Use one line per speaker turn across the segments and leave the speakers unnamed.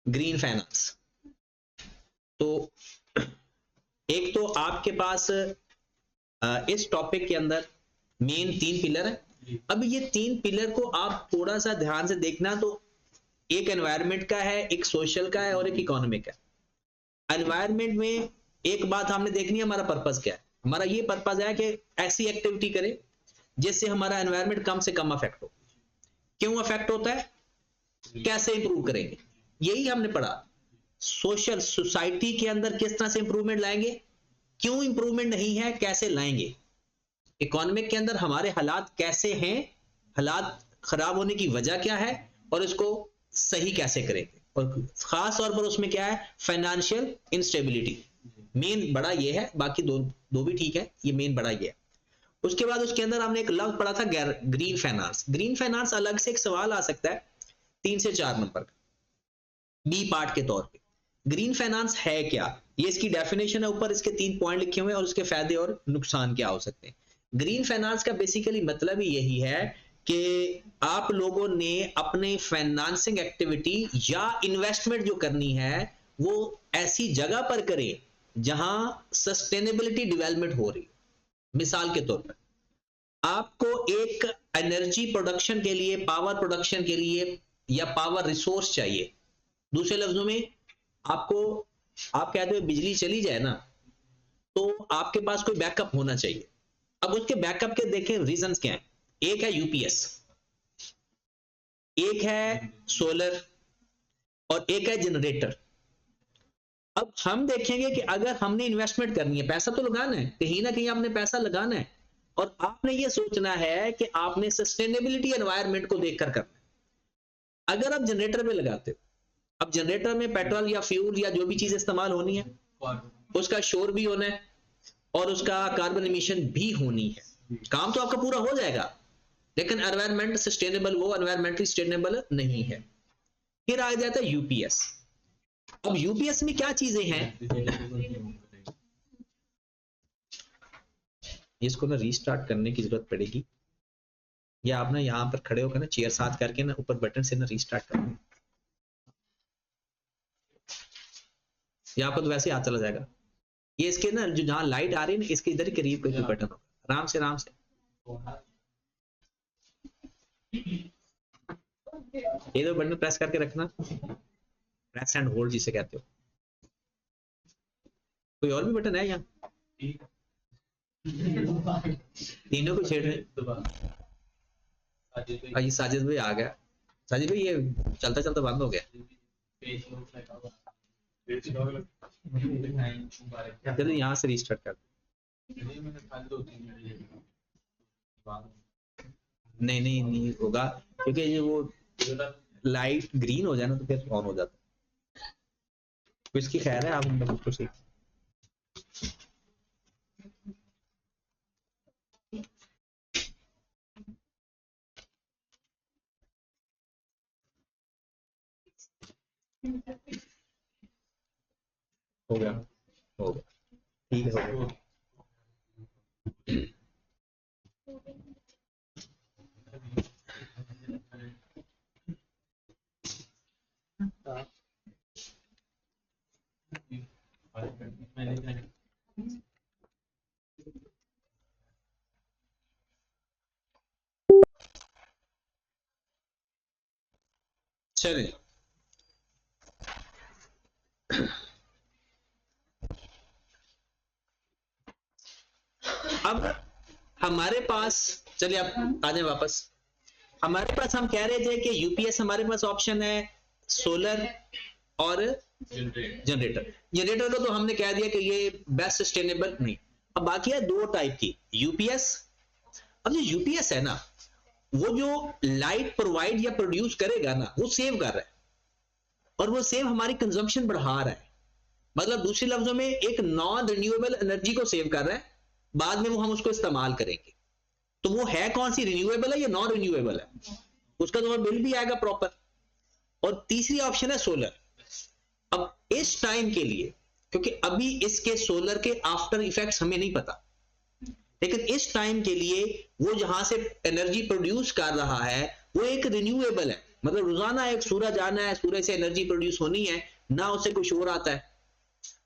Green finance. तो एक तो आपके पास इस टॉपिक के अंदर मेन 3 पिलर है। अब ये 3 पिलर को आप थोड़ा सा ध्यान से देखना, तो एक एनवायरनमेंट का है, एक सोशल का है और एक इकोनॉमिक है। एनवायरनमेंट में एक बात हमने देखनी है, हमारा पर्पस क्या है। हमारा ये पर्पस है कि ऐसी एक्टिविटी करें जिससे हमारा एनवायरनमेंट कम से कम अफेक्ट हो। क्यों अफेक्ट होता है, कैसे इंप्रूव करेंगे, यही हमने पढ़ा। सोशल सोसाइटी के अंदर किस तरह से इंप्रूवमेंट लाएंगे, क्यों इंप्रूवमेंट नहीं है, कैसे लाएंगे। इकोनॉमिक के अंदर हमारे हालात कैसे हैं, हालात खराब होने की वजह क्या है और इसको सही कैसे करेंगे। और खास तौर पर उसमें क्या है, फाइनेंशियल इंस्टेबिलिटी मेन बड़ा ये है, बाकी दो भी ठीक है, ये मेन बड़ा ये है। उसके बाद उसके अंदर हमने एक लफ्ज पढ़ा था ग्रीन फाइनेंस। ग्रीन फाइनेंस अलग से एक सवाल आ सकता है 3 से 4 नंबर का, बी पार्ट के तौर पे। ग्रीन फाइनेंस है क्या, ये इसकी डेफिनेशन है, ऊपर इसके 3 पॉइंट लिखे हुए हैं और उसके फायदे और नुकसान क्या हो सकते हैं। ग्रीन फाइनेंस का बेसिकली मतलब ही यही है कि आप लोगों ने अपने फाइनेंसिंग एक्टिविटी या इन्वेस्टमेंट जो करनी है वो ऐसी जगह पर करें जहां सस्टेनेबिलिटी डेवलपमेंट हो रही। मिसाल के तौर पर आपको एक एनर्जी प्रोडक्शन के लिए, पावर प्रोडक्शन के लिए या पावर रिसोर्स चाहिए। दूसरे लफ्जों में आपको, आप कहते हो बिजली चली जाए ना, तो आपके पास कोई बैकअप होना चाहिए। अब उसके बैकअप के देखें रीजंस क्या हैं। एक है यूपीएस, एक है सोलर और एक है जनरेटर। अब हम देखेंगे कि अगर हमने इन्वेस्टमेंट करनी है, पैसा तो लगाना है, कहीं ना कहीं आपने पैसा लगाना है और आपने ये सोचना है कि आपने सस्टेनेबिलिटी एनवायरनमेंट को देखकर करना है। अगर आप जनरेटर पे लगाते हो, अब जनरेटर में पेट्रोल या फ्यूल या जो भी चीज इस्तेमाल होनी है उसका शोर भी होना है और उसका कार्बन एमिशन भी होनी है। काम तो आपका पूरा हो जाएगा लेकिन एनवायरनमेंट सस्टेनेबल, वो एनवायरमेंटली सस्टेनेबल नहीं है। फिर आ जाता है यूपीएस। अब यूपीएस में क्या चीजें हैं, इसको ना रीस्टार्ट करने की जरूरत पड़ेगी, या आप ना यहाँ पर खड़े होकर ना चेयर साथ करके ना ऊपर बटन से ना रीस्टार्ट करना, यहाँ पर तो वैसे हाथ चला जाएगा। ये इसके ना जो जहां लाइट आ रही है ना, इसके इधर ही करीब कोई बटन होगा, आराम से आराम से ये दो बटन प्रेस करके रखना, प्रेस एंड होल्ड जिसे कहते हो। कोई और भी बटन है यहाँ, तीनों को छेड़ रहे। साजिद भाई आ गया। साजिद भाई ये चलता चलता बंद हो गया, चलो यहाँ से रीस्टार्ट कर। नहीं होगा क्योंकि ये वो लाइट ग्रीन हो जाए ना तो फिर ऑन हो जाता है। तो इसकी खैर है, आप बिल्कुल सही। हो गया ठीक है, हो गया। चलिए अब हमारे पास, चलिए आप आ जाए वापस। हमारे पास हम कह रहे थे कि यूपीएस हमारे पास ऑप्शन है सोलर और जनरेटर। जनरेटर को तो हमने कह दिया कि ये बेस्ट सस्टेनेबल नहीं। अब बाकी है 2 टाइप की यूपीएस। अब जो यूपीएस है ना, वो जो लाइट प्रोवाइड या प्रोड्यूस करेगा ना, वो सेव कर रहा है और वो सेव हमारी कंजम्पशन बढ़ा रहा है। मतलब दूसरे लफ्जों में एक नॉन रिन्यूएबल एनर्जी को सेव कर रहा है, बाद में वो हम उसको इस्तेमाल करेंगे। तो वो है कौन सी, रिन्यूएबल है या नॉन रिन्यूएबल है, उसका तो बिल भी आएगा प्रॉपर। और तीसरी ऑप्शन है सोलर। अब इस टाइम के लिए, क्योंकि अभी इसके सोलर के आफ्टर इफेक्ट्स हमें नहीं पता, लेकिन इस टाइम के लिए वो जहां से एनर्जी प्रोड्यूस कर रहा है वो एक रिन्यूएबल है, मतलब रोजाना एक सूरज आना है, सूरज से एनर्जी प्रोड्यूस होनी है, ना उससे कोई शोर आता है,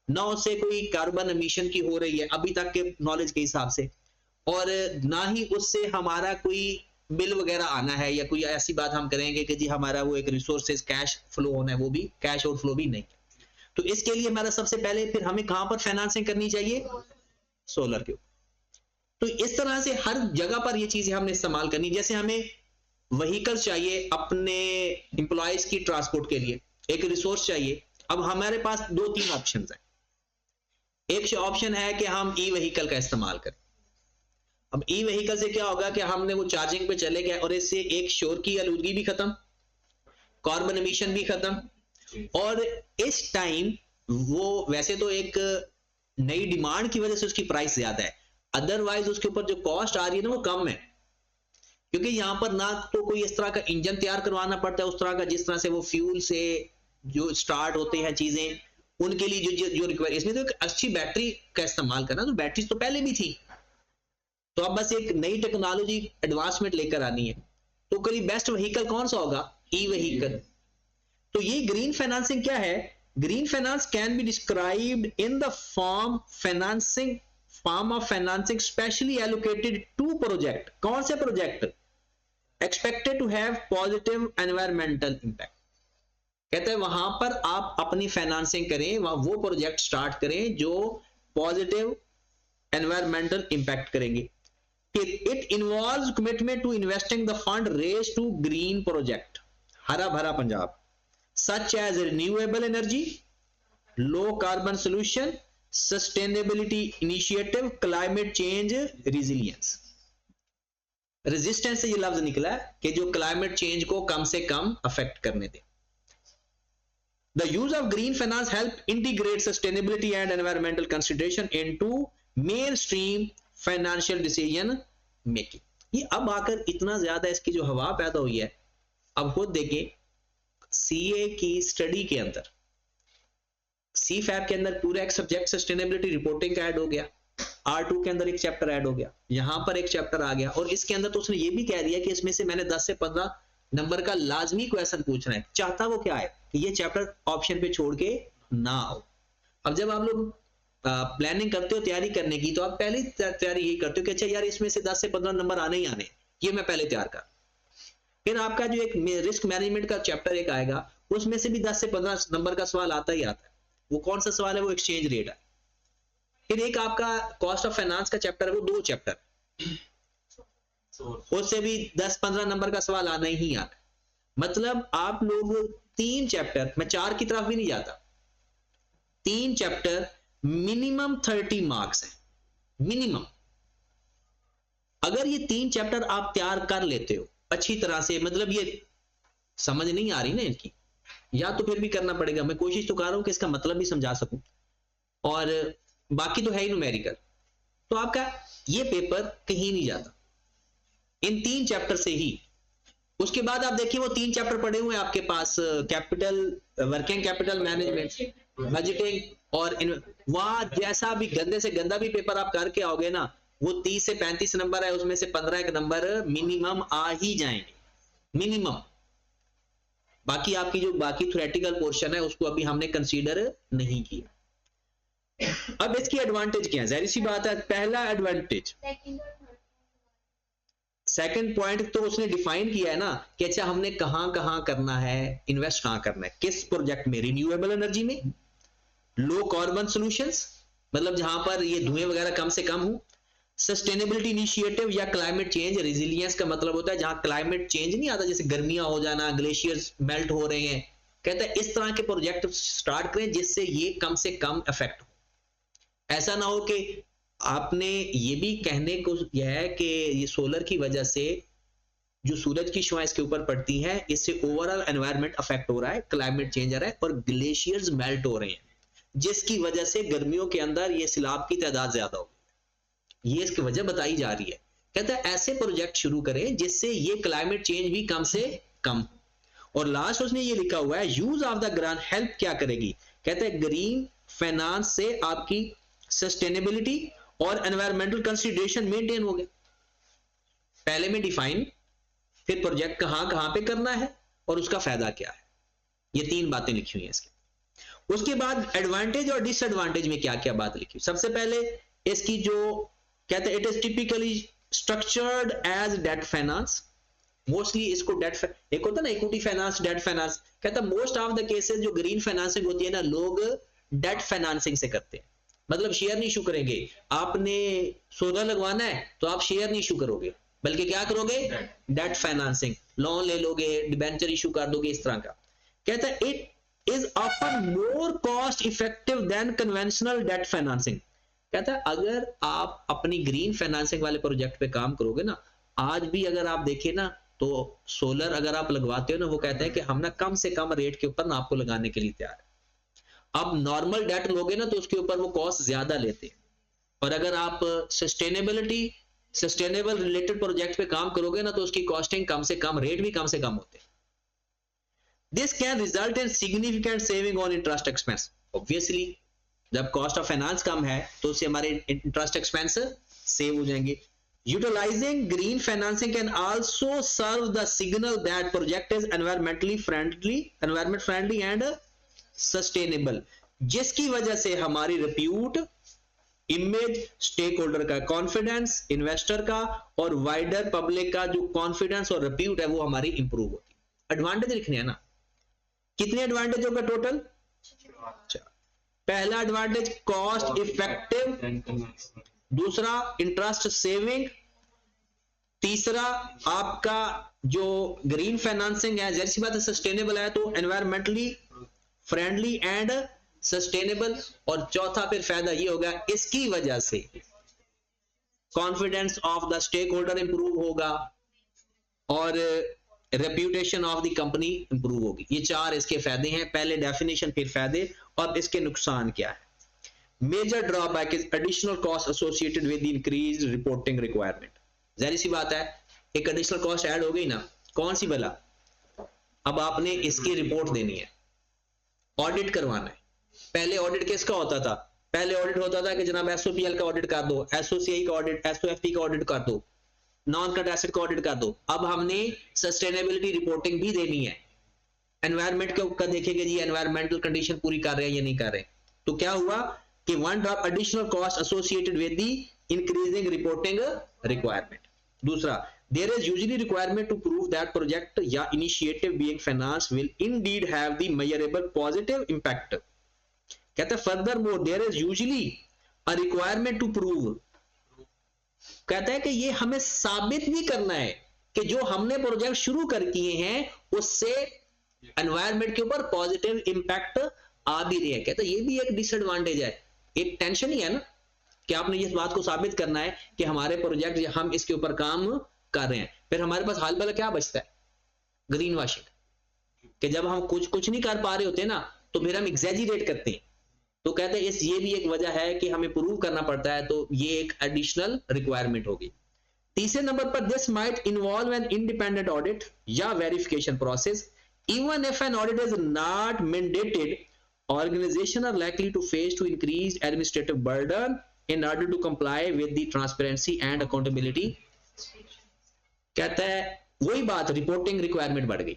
ना उससे कोई कार्बन एमिशन की हो रही है अभी तक के नॉलेज के हिसाब से, और ना ही उससे हमारा कोई बिल वगैरह आना है, या कोई ऐसी बात हम करेंगे कि जी हमारा वो एक रिसोर्सेज कैश फ्लो होना है, वो भी कैश और फ्लो भी नहीं। तो इसके लिए हमारा सबसे पहले फिर हमें कहां पर फाइनेंसिंग करनी चाहिए? सोलर के ऊपर। तो इस तरह से हर जगह पर ये चीजें हमने इस्तेमाल करनी। जैसे हमें व्हीकल चाहिए अपने एम्प्लॉयज की ट्रांसपोर्ट के लिए, एक रिसोर्स चाहिए, अब हमारे पास दो तीन ऑप्शन है। एक ऑप्शन है कि हम ई व्हीकल का इस्तेमाल करें। अब ई व्हीकल से क्या होगा कि हमने वो चार्जिंग पे चले गए और इससे एक शोर की आलूदगी भी खत्म, कार्बन एमिशन भी खत्म, और इस टाइम वो वैसे तो एक नई डिमांड की वजह से उसकी प्राइस ज्यादा है, अदरवाइज उसके ऊपर जो कॉस्ट आ रही है ना वो कम है, क्योंकि यहां पर ना तो कोई इस तरह का इंजन तैयार करवाना पड़ता है उस तरह का जिस तरह से वो फ्यूल से जो स्टार्ट होते हैं चीजें, उनके लिए जो रिक्वायर, इसमें तो एक अच्छी बैटरी का इस्तेमाल करना, तो बैटरी तो पहले भी थी, तो अब बस एक नई टेक्नोलॉजी एडवांसमेंट लेकर आनी है। तो कभी बेस्ट व्हीकल कौन सा होगा? E vehicle. तो ये ग्रीन फाइनेंसिंग क्या है? Green finance can be described in the form of financing specially allocated to project. कौन से project? Expected to have positive environmental impact. कहते हैं वहां पर आप अपनी फाइनेंसिंग करें, वहां वो प्रोजेक्ट स्टार्ट करें जो पॉजिटिव एनवायरमेंटल इंपैक्ट करेंगे। It involves commitment to investing the fund raise to green project, हरा भरा Punjab, such as renewable energy, low carbon solution, sustainability initiative, climate change resilience. Resistance से ये लफ्ज निकला कि जो क्लाइमेट चेंज को कम से कम अफेक्ट करने दे। The use of green finance help integrate sustainability and environmental consideration into mainstream financial decision making। ये अब आकर इतना ज्यादा इसकी जो हवा पैदा हुई है, अब खुद देखें सीए की स्टडी के अंदर, सी फैब के अंदर पूरा एक सब्जेक्ट सस्टेनेबिलिटी रिपोर्टिंग का ऐड हो गया, R2 के अंदर एक चैप्टर ऐड हो गया, यहां पर एक चैप्टर आ गया, और इसके अंदर तो उसने ये भी कह दिया कि इसमें से मैंने 10 से 15 नंबर का लाजमी क्वेश्चन पूछना है। चाहता वो क्या है कि ये चैप्टर ऑप्शन पे छोड़ के ना आओ। अब जब आप लोग प्लानिंग करते हो तैयारी करने की, तो आप पहले तैयारी यही करते हो कि अच्छा यार इसमें से 10 से 15 नंबर आने ही आने, ये मैं पहले तैयार कर। फिर आपका जो एक रिस्क मैनेजमेंट का चैप्टर एक आएगा, उसमें से भी 10 से 15 नंबर का सवाल आता ही आता है। वो कौन सा सवाल है? वो एक्सचेंज रेट है। फिर एक आपका कॉस्ट ऑफ फाइनेंस का चैप्टर है, वो 2 चैप्टर, उससे भी 10-15 नंबर का सवाल आना ही आना। मतलब आप लोग 3 चैप्टर, मैं 4 की तरफ भी नहीं जाता, 3 चैप्टर मिनिमम 30 मार्क्स है, मिनिमम। अगर ये 3 चैप्टर आप तैयार कर लेते हो अच्छी तरह से, मतलब ये समझ नहीं आ रही ना इनकी, या तो फिर भी करना पड़ेगा, मैं कोशिश तो कर रहा हूं कि इसका मतलब भी समझा सकूं, और बाकी तो है ही न्यूमेरिकल, तो आपका ये पेपर कहीं नहीं जाता इन 3 चैप्टर से ही। उसके बाद आप देखिए वो 3 चैप्टर पड़े हुए हैं आपके पास, capital, working capital management, budgeting, और वहां जैसा भी गंदे से गंदा भी पेपर आप करके आओगे ना, वो 30 से 35 नंबर है, उसमें से 15 एक नंबर मिनिमम आ ही जाएंगे, मिनिमम। बाकी आपकी जो बाकी थ्योरेटिकल पोर्शन है उसको अभी हमने कंसीडर नहीं किया। अब इसकी एडवांटेज क्या है? जाहिर सी बात है, पहला एडवांटेज, सेकंड पॉइंट तो उसने डिफाइन किया है ना कि अच्छा हमने कहां कहां करना है, इन्वेस्ट कहां करना है, किस प्रोजेक्ट में, रिन्यूएबल एनर्जी में, लो कार्बन सॉल्यूशंस, मतलब जहां पर ये धुएं वगैरह कम से कम हो, सस्टेनेबिलिटी इनिशिएटिव या क्लाइमेट चेंज रेजिलियंस का मतलब होता है जहां क्लाइमेट चेंज नहीं आता, जैसे गर्मियां हो जाना, ग्लेशियर्स मेल्ट हो रहे हैं, कहता है इस तरह के प्रोजेक्ट स्टार्ट करें जिससे ये कम से कम इफेक्ट हो। ऐसा ना हो कि आपने ये भी कहने को यह है कि ये सोलर की वजह से जो सूरज की शुआएं इसके ऊपर पड़ती हैं, इससे ओवरऑल एनवायरनमेंट अफेक्ट हो रहा है, क्लाइमेट चेंज आ रहा है और ग्लेशियर्स मेल्ट हो रहे हैं, जिसकी वजह से गर्मियों के अंदर ये सैलाब की तादाद ज्यादा हो, ये इसकी वजह बताई जा रही है। कहता है ऐसे प्रोजेक्ट शुरू करें जिससे ये क्लाइमेट चेंज भी कम से कम। और लास्ट उसने ये लिखा हुआ है, use of the grant help क्या करेगी? कहता है ग्रीन फाइनेंस से आपकी सस्टेनेबिलिटी और एनवायरमेंटल कंसिडरेशन मेंटेन हो गए, पहले में डिफाइन, फिर प्रोजेक्ट कहां कहां पे करना है और उसका फायदा क्या है। ये 3 बातें लिखी हुई हैं इसके। उसके बाद एडवांटेज और डिसएडवांटेज में क्या क्या बात लिखी। सबसे पहले इसकी जो कहते हैं, it is typically structured as debt finance. Mostly इसको डेट, एक होता है ना इक्विटी फाइनेंस, डेट फाइनेंस, कहता है मोस्ट ऑफ द केसेस जो ग्रीन फाइनेंसिंग होती है ना, लोग डेट फाइनेंसिंग से करते हैं। मतलब शेयर नहीं इशू करेंगे, आपने सोलर लगवाना है तो आप शेयर नहीं इशू करोगे, बल्कि क्या करोगे, डेट फाइनेंसिंग, लोन ले लोगे, डिबेंचर इशू कर दोगे, इस तरह का। कहता है it is often more cost effective than conventional debt financing. कहता है अगर आप अपनी ग्रीन फाइनेंसिंग वाले प्रोजेक्ट पे काम करोगे ना, आज भी अगर आप देखें ना तो सोलर अगर आप लगवाते हो ना, वो कहते हैं कि हम ना कम से कम रेट के ऊपर ना आपको लगाने के लिए तैयार है। अब नॉर्मल डेट लोगे ना तो उसके ऊपर वो कॉस्ट ज्यादा लेते हैं, और अगर आप सस्टेनेबल रिलेटेड प्रोजेक्ट पे काम करोगे ना तो उसकी कॉस्टिंग कम से कम, रेट भी कम से कम होते हैं। This can result in significant saving on interest expense. Obviously जब कॉस्ट ऑफ फाइनेंस कम है तो उससे हमारे इंटरेस्ट एक्सपेंस सेव हो जाएंगे। Utilizing green financing can also serve the signal that project is environment friendly and sustainable, जिसकी वजह से हमारी रिप्यूट, इमेज, स्टेक होल्डर का कॉन्फिडेंस, इन्वेस्टर का और वाइडर पब्लिक का जो कॉन्फिडेंस और रिप्यूट है वो हमारी इंप्रूव होती है। एडवांटेज लिखने हैं ना, कितने एडवांटेज होगा टोटल? पहला एडवांटेज कॉस्ट इफेक्टिव, दूसरा इंटरेस्ट सेविंग, तीसरा आपका जो ग्रीन फाइनेंसिंग है, जैसी बात है सस्टेनेबल है तो एनवायरमेंटली फ्रेंडली एंड सस्टेनेबल, और चौथा फिर फायदा ये होगा इसकी वजह से confidence of the stake holder improve होगा और reputation of the company improve होगी। ये 4 इसके फायदे हैं। पहले डेफिनेशन फिर फायदे और इसके नुकसान क्या है। Major drawback is additional cost associated with increased reporting requirement. जाहिर सी बात है एक एडिशनल कॉस्ट ऐड हो गई ना, कौन सी भला, अब आपने इसकी रिपोर्ट देनी है, ऑडिट करवाना है। पहले ऑडिट किसका होता था? पहले ऑडिट होता था कि जनाब एसओपीएल का ऑडिट कर दो, एसओसीआई का ऑडिट, एसओएफटी का ऑडिट कर दो, नॉन करंट एसेट का ऑडिट कर दो। अब हमने सस्टेनेबिलिटी रिपोर्टिंग भी देनी है, एनवायरमेंट के ऊपर देखेंगे जी एनवायरमेंटल कंडीशन पूरी कर रहे हैं या नहीं कर रहे। तो क्या हुआ कि one drop additional cost associated with the increasing reporting requirement. दूसरा, there is usually requirement to prove that project या initiative being financed will indeed have the measurable positive impact। कहता है furthermore there is usually a requirement to prove, कहता है कि ये हमें साबित भी करना है कि जो हमने प्रोजेक्ट शुरू कर किए हैं उससे एनवायरमेंट के ऊपर पॉजिटिव इंपैक्ट आ भी रही है। कहता है ये भी एक डिसएडवांटेज है, एक टेंशन ही है ना कि आपने इस बात को साबित करना है कि हमारे प्रोजेक्ट हम इसके ऊपर काम कर रहे हैं। फिर हमारे पास हाल भला क्या बचता है? ग्रीन वॉशिंग, कि जब हम कुछ नहीं कर पा रहे होते ना तो फिर हम एग्जैजरेट करते हैं। तो कहते हैं इस ये भी एक वजह है कि हमें प्रूव करना पड़ता है, तो ये एक एडिशनल रिक्वायरमेंट होगी। तीसरे नंबर पर this might involve an independent audit या verification process even if an audit is not mandated, organisation are likely to face to increase administrative burden in order to comply with the transparency and accountability। कहता है वही बात, reporting requirement बढ़ गई।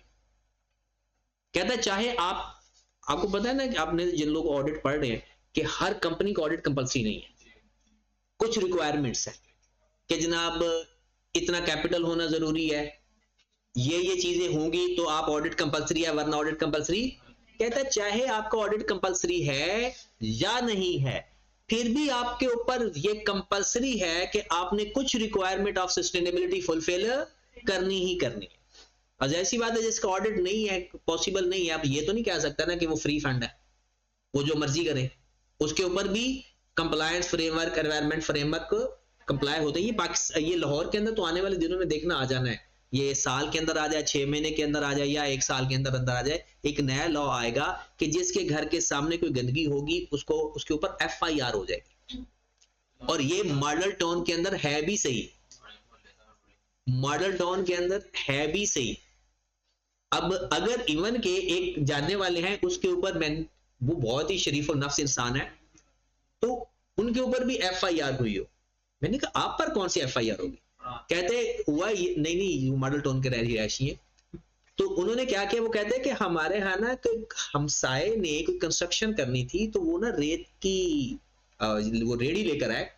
कहता है चाहे आपको पता है ना कि आपने जिन लोग ऑडिट पढ़ रहे हैं कि हर कंपनी का ऑडिट कंपल्सरी नहीं है, कुछ रिक्वायरमेंट्स है कि जनाब इतना कैपिटल होना जरूरी है, ये चीजें होंगी तो आप ऑडिट कंपल्सरी है, वरना ऑडिट कंपल्सरी। कहता है चाहे आपका ऑडिट कंपल्सरी है या नहीं है, फिर भी आपके ऊपर ये कंपल्सरी है कि आपने कुछ रिक्वायरमेंट ऑफ सस्टेनेबिलिटी फुलफिल करनी ही करनी है। और ऐसी बात है जिसका ऑडिट नहीं है, पॉसिबल नहीं है, आप ये तो नहीं कह सकता ना कि वो फ्री फंड है, वो जो मर्जी करे, उसके ऊपर भी compliance framework, environment framework comply होते हैं। ये लाहौर के अंदर तो आने वाले दिनों में देखना आ जाना है, ये साल के अंदर आ जाए, 6 महीने के अंदर आ जाए या 1 साल के अंदर आ जाए, एक नया लॉ आएगा कि जिसके घर के सामने कोई गंदगी होगी उसको उसके ऊपर FIR हो जाएगी। और ये मॉडल टाउन के अंदर है भी सही, मॉडल टाउन के अंदर है भी सही। अब अगर इवन के एक जानने वाले हैं उसके ऊपर वो बहुत ही शरीफ और नफ्स इंसान है, तो उनके ऊपर भी FIR हुई हो, मैंने कहा आप पर कौन सी FIR होगी? कहते हुआ नहीं मॉडल टाउन के रहियाशी है, तो उन्होंने क्या किया, वो कहते हैं कि हमारे यहाँ ना कोई हमसाए ने कोई कंस्ट्रक्शन करनी थी, तो वो ना रेत की वो रेडी लेकर आए,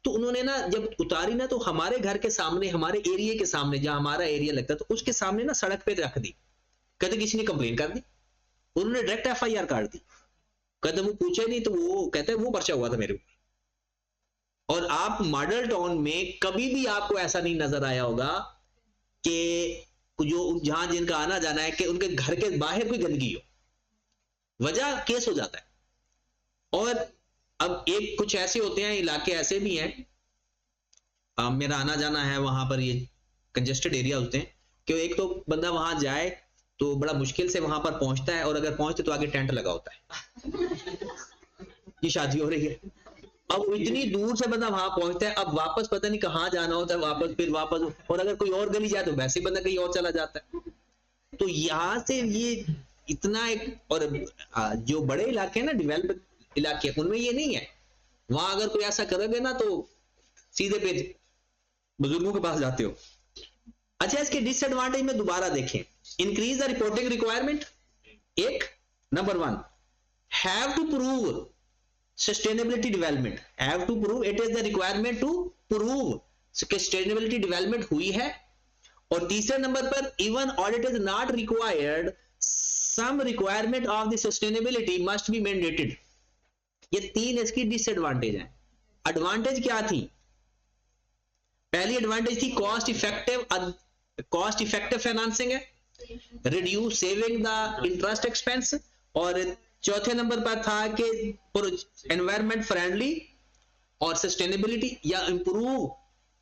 तो उन्होंने ना जब उतारी ना, तो हमारे घर के सामने, हमारे एरिया के सामने, जहां हमारा एरिया लगता है, तो उसके सामने ना सड़क पे रख दी। कहते किसी ने कंप्लेन कर दी, उन्होंने डायरेक्ट एफआईआर काट दी। कहते वो पूछे नहीं, तो वो कहते वो पर्चा हुआ था मेरे ऊपर। और आप मॉडल टाउन में कभी भी आपको ऐसा नहीं नजर आया होगा कि जो जहां जिनका आना जाना है कि उनके घर के बाहर कोई गंदगी हो, वजह केस हो जाता है। और अब एक कुछ ऐसे होते हैं इलाके, ऐसे भी हैं, मेरा आना जाना है वहां पर, ये कंजेस्टेड एरिया होते हैं, कि एक तो बंदा वहां जाए तो बड़ा मुश्किल से वहां पर पहुंचता है, और अगर पहुंचते तो आगे टेंट लगा होता है ये शादी हो रही है। अब इतनी दूर से बंदा वहां पहुंचता है, अब वापस पता नहीं कहाँ जाना होता है, वापस फिर वापस, और अगर कोई और गली जाए तो वैसे बंदा कहीं और चला जाता है। तो यहां से ये इतना एक, और जो बड़े इलाके हैं ना, डेवलप इलाके, उनमें ये नहीं है। वहां अगर कोई ऐसा करोगे ना तो सीधे पे बुजुर्गों के पास जाते हो। अच्छा, इसके डिसएडवांटेज में दोबारा देखें। इंक्रीज द रिपोर्टिंग रिक्वायरमेंट, एक number 1, have to prove sustainability development, have to prove, it is the requirement to prove sustainability development हुई है। और तीसरे नंबर पर, even audit is not required, some requirement of the sustainability must be mandated। ये 3 इसकी disadvantage है। Advantage क्या थी? पहली एडवांटेज थी कॉस्ट इफेक्टिव फाइनेंसिंग है, reduce saving the interest expense. और चौथे नंबर पर था कि एनवायरमेंट फ्रेंडली और सस्टेनेबिलिटी, या improve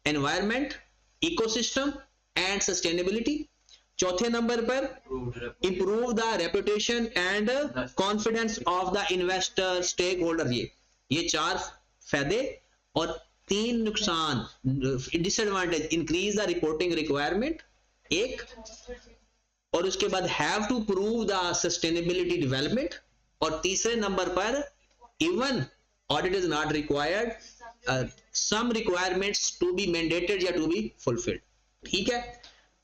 environment, ecosystem and sustainability. चौथे नंबर पर improve the reputation and confidence of the investor stake holder. ये 4 फायदे और 3 नुकसान, disadvantage. Increase the reporting requirement एक, और उसके बाद have to prove the sustainability development, और तीसरे नंबर पर even audit is not required, some requirements to be mandated या टू बी फुलफिल्ड। ठीक है।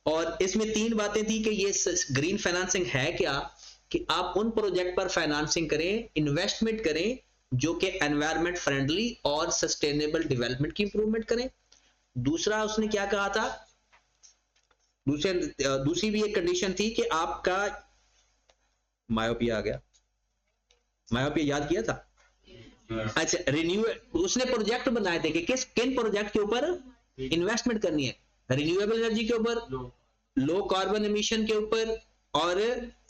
और इसमें 3 बातें थी कि ये ग्रीन फाइनेंसिंग है क्या, कि आप उन प्रोजेक्ट पर फाइनेंसिंग करें, इन्वेस्टमेंट करें जो कि एनवायरमेंट फ्रेंडली और सस्टेनेबल डेवलपमेंट की इंप्रूवमेंट करें। दूसरा उसने क्या कहा था, दूसरी भी एक कंडीशन थी कि आपका मायोपिया आ गया, मायोपिया याद किया था। अच्छा, रिन्यूएबल, उसने प्रोजेक्ट बनाए थे कि किन प्रोजेक्ट के ऊपर इन्वेस्टमेंट करनी है, रिन्यूएबल एनर्जी के ऊपर, लो कार्बन एमिशन के ऊपर, और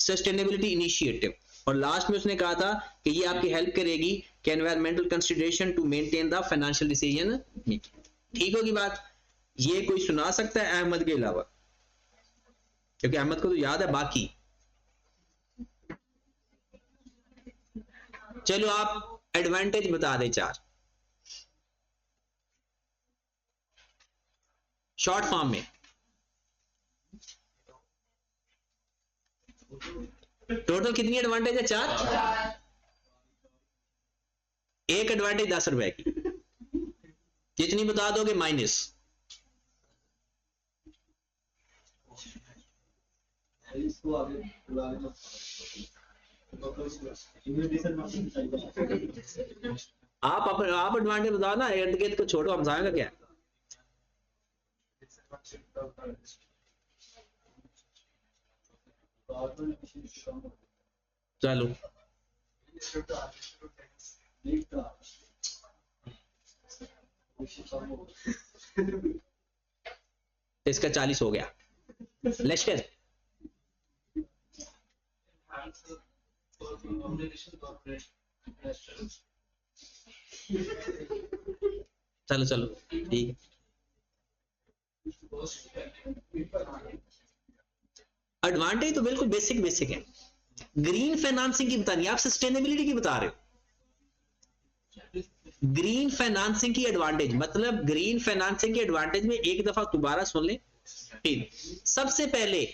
सस्टेनेबिलिटी इनिशिएटिव। और लास्ट में उसने कहा था कि ये आपकी हेल्प करेगी कि environmental consideration to maintain the financial decision making. ठीक होगी बात। ये कोई सुना सकता है अहमद के अलावा? क्योंकि अहमद को तो याद है बाकी। चलो आप एडवांटेज बता दें 4 शॉर्ट फॉर्म में। टोटल कितनी एडवांटेज है? 4। एक एडवांटेज 10 रुपए की, कितनी बता दोगे? माइनस। आप एडवांटेज बताओ ना, इर्द गिर्द को छोड़ो, हम जाएंगे क्या? चलो इसका 40 हो गया। लेस्टर चलो चलो ठीक है। एडवांटेज तो बिल्कुल बेसिक है। ग्रीन फाइनेंसिंग की बतानी, आप सस्टेनेबिलिटी की बता रहे हो। ग्रीन फाइनेंसिंग की एडवांटेज मतलब, ग्रीन फाइनेंसिंग की एडवांटेज में एक दफा दोबारा सुन ले। सबसे पहले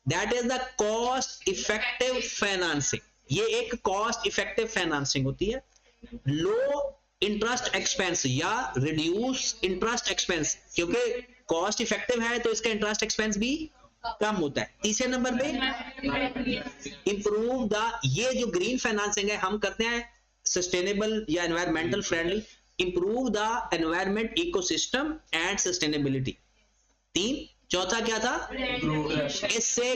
that is the cost effective financing. ये एक कॉस्ट इफेक्टिव फाइनेंसिंग होती है। लो इंटरेस्ट एक्सपेंस या रिड्यूस इंटरेस्ट एक्सपेंस, क्योंकि कॉस्ट इफेक्टिव है तो इसका इंटरेस्ट एक्सपेंस भी कम होता है। तीसरे नंबर पे इंप्रूव द, ये जो ग्रीन फाइनेंसिंग है हम करते हैं सस्टेनेबल या environmental friendly, improve the environment ecosystem and sustainability. तीन, चौथा क्या था, इससे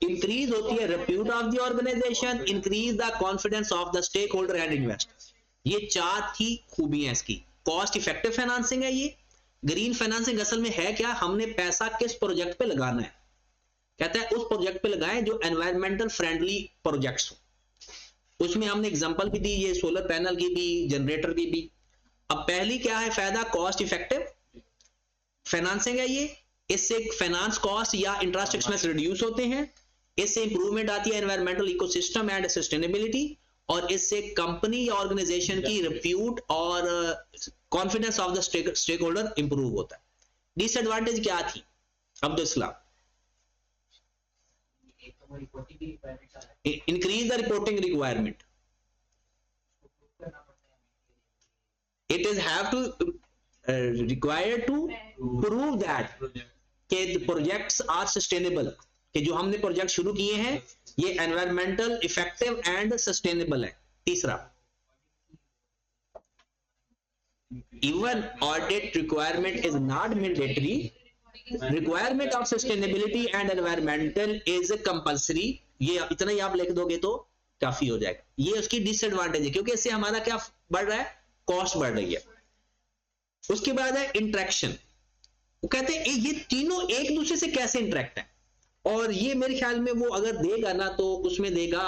इंक्रीज होती है repute of the organization, increase the confidence of the stake holder and investor. ये चार ही खूबियां इसकी। कॉस्ट इफेक्टिव फाइनेंसिंग है ये। ग्रीन फाइनेंसिंग असल में है क्या, हमने पैसा किस प्रोजेक्ट पे लगाना है, कहता है उस प्रोजेक्ट पे लगाएं जो एनवायरमेंटल फ्रेंडली प्रोजेक्ट्स हो। उसमें हमने एग्जांपल भी दी, ये सोलर पैनल की भी, जनरेटर की भी। अब पहली क्या है फायदा, कॉस्ट इफेक्टिव फाइनेंसिंग है ये। इससे फाइनेंस कॉस्ट या इंटरेस्ट एक्सपेंस रिड्यूस होते हैं, इससे इंप्रूवमेंट आती है एनवायरमेंटल इकोसिस्टम एंड सस्टेनेबिलिटी, और इससे कंपनी या ऑर्गेनाइजेशन की रिप्यूट और confidence of the stake holder improve होता है। डिसएडवांटेज क्या थी Abdul Salam? Increase the reporting requirement, it is have to required to prove that के प्रोजेक्ट्स आर सस्टेनेबल, कि जो हमने प्रोजेक्ट शुरू किए हैं ये एनवायरमेंटल इफेक्टिव एंड सस्टेनेबल है। तीसरा, even audit requirement is not mandatory, requirement of sustainability and environmental is compulsory. ये इतना ही आप लिख दोगे तो काफी हो जाएगा। ये उसकी डिसएडवांटेज है, क्योंकि इससे हमारा क्या बढ़ रहा है, कॉस्ट बढ़ रही है। उसके बाद है इंटरेक्शन। वो कहते हैं ये तीनों एक दूसरे से कैसे इंटरेक्ट है, और ये मेरे ख्याल में वो अगर देगा ना तो उसमें देगा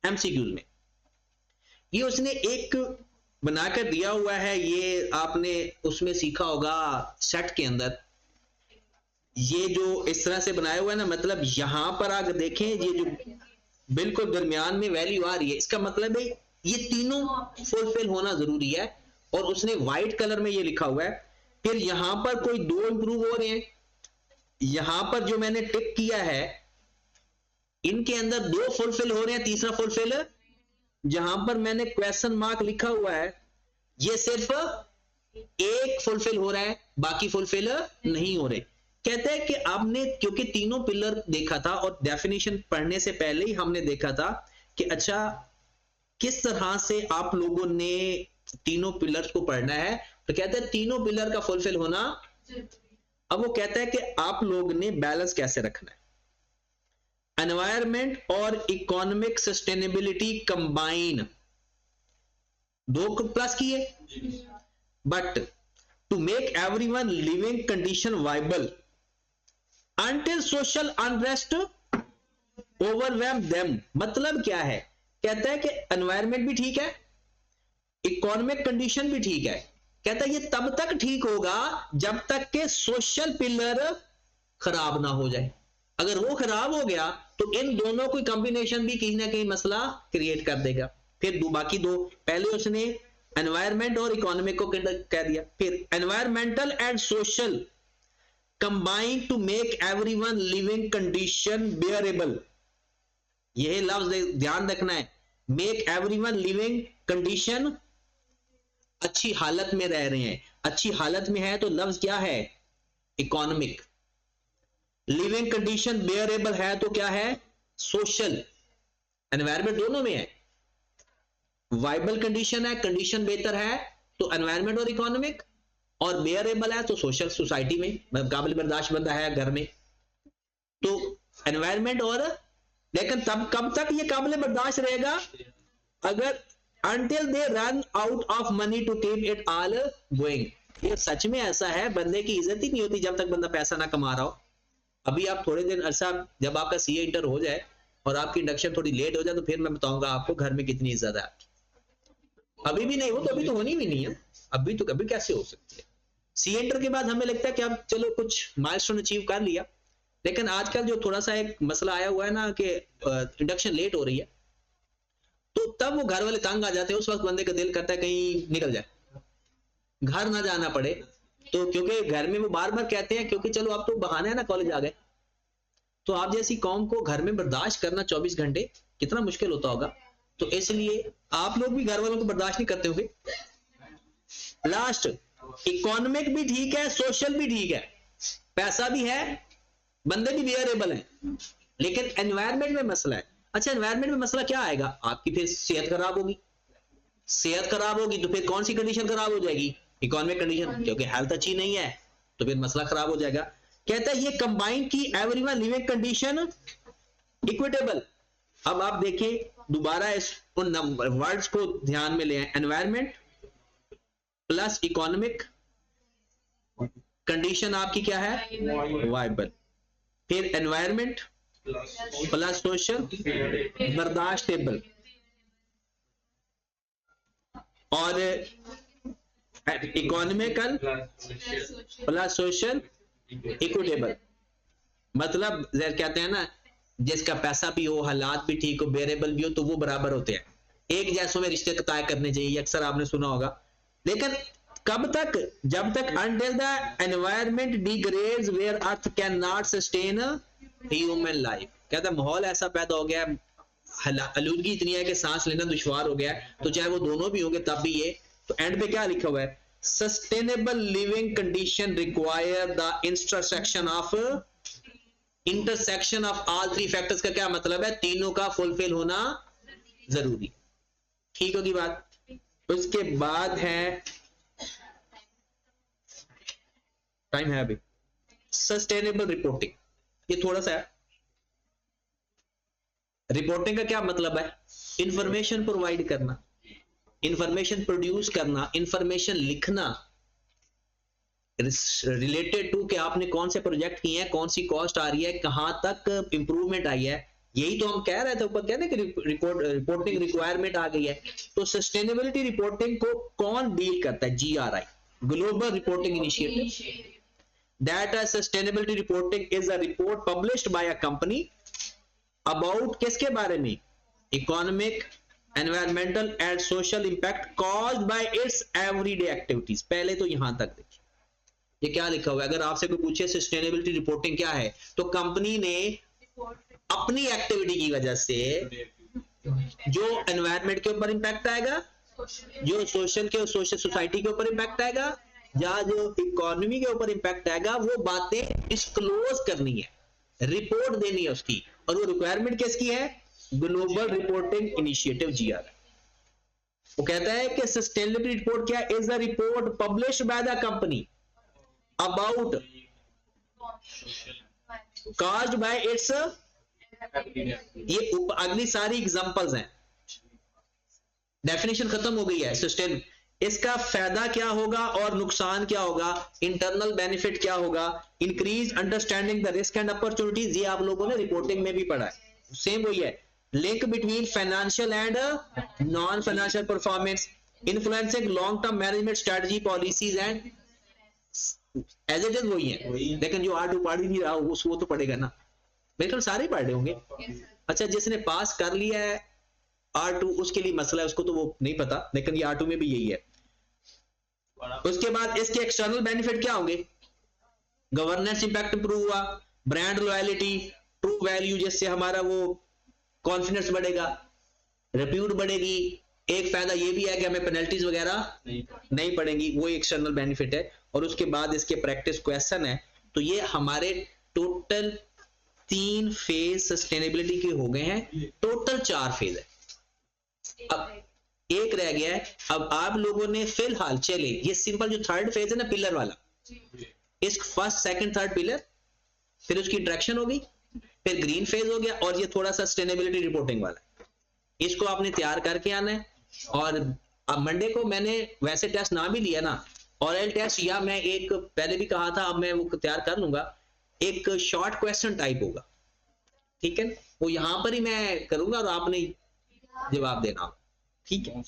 एमसीक्यूज में। ये उसने एक बनाकर दिया हुआ है, ये आपने उसमें सीखा होगा सेट के अंदर। ये जो इस तरह से बनाया हुआ है ना, मतलब यहां पर अगर देखें ये जो बिल्कुल दरमियान में वैल्यू आ रही है, इसका मतलब है ये तीनों फुलफिल होना जरूरी है, और उसने व्हाइट कलर में ये लिखा हुआ है। फिर यहां पर कोई दो इंप्रूव हो रहे हैं, यहां पर जो मैंने टिक किया है इनके अंदर दो फुलफिल हो रहे हैं, तीसरा फुलफिल, जहां पर मैंने क्वेश्चन मार्क लिखा हुआ है ये सिर्फ एक फुलफिल हो रहा है, बाकी फुलफिल नहीं हो रहे। कहते हैं कि आपने क्योंकि तीनों पिलर देखा था और डेफिनेशन पढ़ने से पहले ही हमने देखा था कि अच्छा किस तरह से आप लोगों ने तीनों पिलर्स को पढ़ना है, तो कहते हैं तीनों पिलर का फुलफिल होना। अब वो कहता है कि आप लोग ने बैलेंस कैसे रखना है, एनवायरमेंट और इकोनॉमिक सस्टेनेबिलिटी कंबाइन, दो प्लस किए, but to make everyone living condition viable until social unrest overwhelm them. मतलब क्या है, कहता है कि एनवायरमेंट भी ठीक है, इकोनॉमिक कंडीशन भी ठीक है। कहता है ये तब तक ठीक होगा जब तक के सोशल पिलर खराब ना हो जाए। अगर वो खराब हो गया तो इन दोनों को कॉम्बिनेशन भी कहीं ना कहीं मसला क्रिएट कर देगा। फिर बाकी दो, पहले उसने एनवायरमेंट और इकोनॉमिक को कह दिया, फिर environmental and social combine to make everyone living condition bearable. यह लफ्ज ध्यान रखना है, मेक एवरीवन लिविंग कंडीशन, अच्छी हालत में रह रहे हैं, अच्छी हालत में है तो लफ्ज क्या है, इकोनॉमिक। लिविंग कंडीशन बेयरेबल है तो क्या है, सोशल। एनवायरमेंट दोनों में है, वाइबल कंडीशन है, कंडीशन बेहतर है तो एनवायरमेंट और इकोनॉमिक, और बेयरेबल है तो सोशल, सोसाइटी में काबिल बर्दाश्त बंदा है घर में तो एनवायरमेंट और। लेकिन तब कब तक ये काबिल बर्दाश्त रहेगा, अगर until they run out of money to keep it all going। ये सच में ऐसा है, बंदे की इज्जत ही नहीं होती जब तक बंदा पैसा ना कमा रहा हो। अभी आप थोड़े दिन अरसा जब आपका सीए इंटर हो जाए और आपकी इंडक्शन थोड़ी लेट हो जाए तो फिर मैं बताऊंगा आपको घर में कितनी इज्जत है आपकी। अभी भी नहीं हो तो अभी तो होनी भी नहीं है, अभी तो कभी कैसे हो सकती है। सीए इंटर के बाद हमें लगता है कि अब चलो कुछ माइलस्टोन अचीव कर लिया, लेकिन आजकल जो थोड़ा सा एक मसला आया हुआ है ना कि इंडक्शन लेट हो रही है, तो तब वो घर वाले तंग आ जाते हैं। उस वक्त बंदे का दिल करता है कहीं निकल जाए, घर ना जाना पड़े। तो क्योंकि घर में वो बार बार कहते हैं, क्योंकि चलो अब तो बहाना है ना, कॉलेज आ गए, तो आप जैसी कौम को घर में बर्दाश्त करना 24 घंटे कितना मुश्किल होता होगा। तो इसलिए आप लोग भी घर वालों को बर्दाश्त नहीं करते होंगे। लास्ट, इकोनॉमिक भी ठीक है, सोशल भी ठीक है, पैसा भी है, बंदे भी वेरिएबल हैं, लेकिन एनवायरनमेंट में मसला है। अच्छा, एनवायरनमेंट में मसला क्या आएगा? आपकी फिर सेहत खराब होगी, सेहत खराब होगी तो फिर कौन सी कंडीशन खराब हो जाएगी? इकोनॉमिक कंडीशन, क्योंकि हेल्थ अच्छी नहीं है तो फिर मसला खराब हो जाएगा। कहता है ये कंबाइन की एवरीवन लिविंग कंडीशन इक्विटेबल। अब आप देखिए दोबारा इस उन वर्ड्स को ध्यान में ले आए, एनवायरनमेंट प्लस इकोनॉमिक कंडीशन आपकी क्या है? वाइबल। फिर एनवायरनमेंट प्लस सोशल बर्दाश्तेबल, और इकोनॉमिकल प्लस सोशल इक्विटेबल। मतलब कहते हैं ना, जिसका पैसा भी हो, हालात भी ठीक हो, वेरिएबल भी हो, तो वो बराबर होते हैं, एक जैसों में रिश्ते तय करने चाहिए, अक्सर आपने सुना होगा। लेकिन कब तक? जब तक until the environment degrades where earth can not sustain human life. कहता माहौल ऐसा पैदा हो गया, आलूदगी इतनी है कि सांस लेना दुश्वार हो गया है, तो चाहे वो दोनों भी होंगे तब भी ये। तो एंड पे क्या लिखा हुआ है? Sustainable living condition require the intersection of all three factors. का क्या मतलब है? तीनों का फुलफिल होना जरूरी। ठीक होगी बात? उसके बाद है, टाइम है अभी, सस्टेनेबल रिपोर्टिंग। ये थोड़ा सा है। रिपोर्टिंग का क्या मतलब है? इंफॉर्मेशन प्रोवाइड करना, इंफॉर्मेशन प्रोड्यूस करना, इंफॉर्मेशन लिखना रिलेटेड टू कि आपने कौन से प्रोजेक्ट किए हैं, कौन सी कॉस्ट आ रही है, कहां तक इंप्रूवमेंट आई है। यही तो हम कह रहे थे ऊपर, कहते हैं कि रिपोर्टिंग रिक्वायरमेंट आ गई है। तो सस्टेनेबिलिटी रिपोर्टिंग को कौन डील करता है? GRI, global reporting initiative. That sustainability reporting is a report published by a company about किसके बारे में? Economic, environmental and social impact caused by it's everyday activities. पहले तो यहां तक देखिए, ये क्या लिखा हुआ है? अगर आपसे कोई पूछे सस्टेनेबिलिटी रिपोर्टिंग क्या है, तो कंपनी ने अपनी एक्टिविटी की वजह से जो एनवायरनमेंट के ऊपर इंपैक्ट आएगा, जो सोशल सोसाइटी के ऊपर इंपैक्ट आएगा, या जो इकोनॉमी के ऊपर इंपैक्ट आएगा, वो बातें डिस्क्लोज करनी है, रिपोर्ट देनी है उसकी। और वो रिक्वायरमेंट किसकी है? Global reporting initiative, GRI। वो कहता है कि सस्टेनेबिलिटी रिपोर्ट क्या? Is a report published by the company about caused by its, ये अगली सारी एग्जांपल्स हैं। डेफिनेशन खत्म हो गई है। सस्टेन, इसका फायदा क्या होगा और नुकसान क्या होगा, इंटरनल बेनिफिट क्या होगा, increase understanding the risk and opportunities. ये आप लोगों ने रिपोर्टिंग में भी पढ़ा है, सेम वही है। Link between financial and non financial performance, influencing long term management strategy, policies and as it is वही है। लेकिन जो R2 पढ़ ही नहीं रहा वो तो पढ़ेगा ना, मेरे ख्याल सारे पढ़ रहे होंगे। अच्छा, जिसने पास कर लिया है R2 उसके लिए मसला है, उसको तो वो नहीं पता, लेकिन ये R2 में भी यही है। उसके बाद इसके एक्सटर्नल बेनिफिट क्या होंगे? गवर्नेंस इंपैक्ट इंप्रूव हुआ, ब्रांड लॉयलिटी, ट्रू वैल्यू, जिससे हमारा वो कॉन्फिडेंस बढ़ेगा, रेप्यूट बढ़ेगी। एक फायदा ये भी है कि हमें पेनल्टीज वगैरह नहीं पड़ेंगी, वो एक्सटर्नल बेनिफिट है। और उसके बाद इसके प्रैक्टिस क्वेश्चन है। तो ये हमारे टोटल 3 फेज सस्टेनेबिलिटी के हो गए हैं, टोटल 4 फेज है, अब एक रह गया है। अब आप लोगों ने फिलहाल चले, ये सिंपल जो थर्ड फेज है ना, पिलर वाला, इस फर्स्ट सेकंड थर्ड पिलर, फिर उसकी डायरेक्शन होगी, फिर ग्रीन फेज हो गया, और ये थोड़ा सा सस्टेनेबिलिटी रिपोर्टिंग वाला, इसको आपने तैयार करके आना है। और अब मंडे को मैंने वैसे टेस्ट ना भी लिया ना, ऑरल टेस्ट, या मैं एक पहले भी कहा था, अब मैं वो तैयार कर लूंगा, एक शॉर्ट क्वेश्चन टाइप होगा, ठीक है, वो यहां पर ही मैं करूंगा और आपने जवाब देना, ठीक है।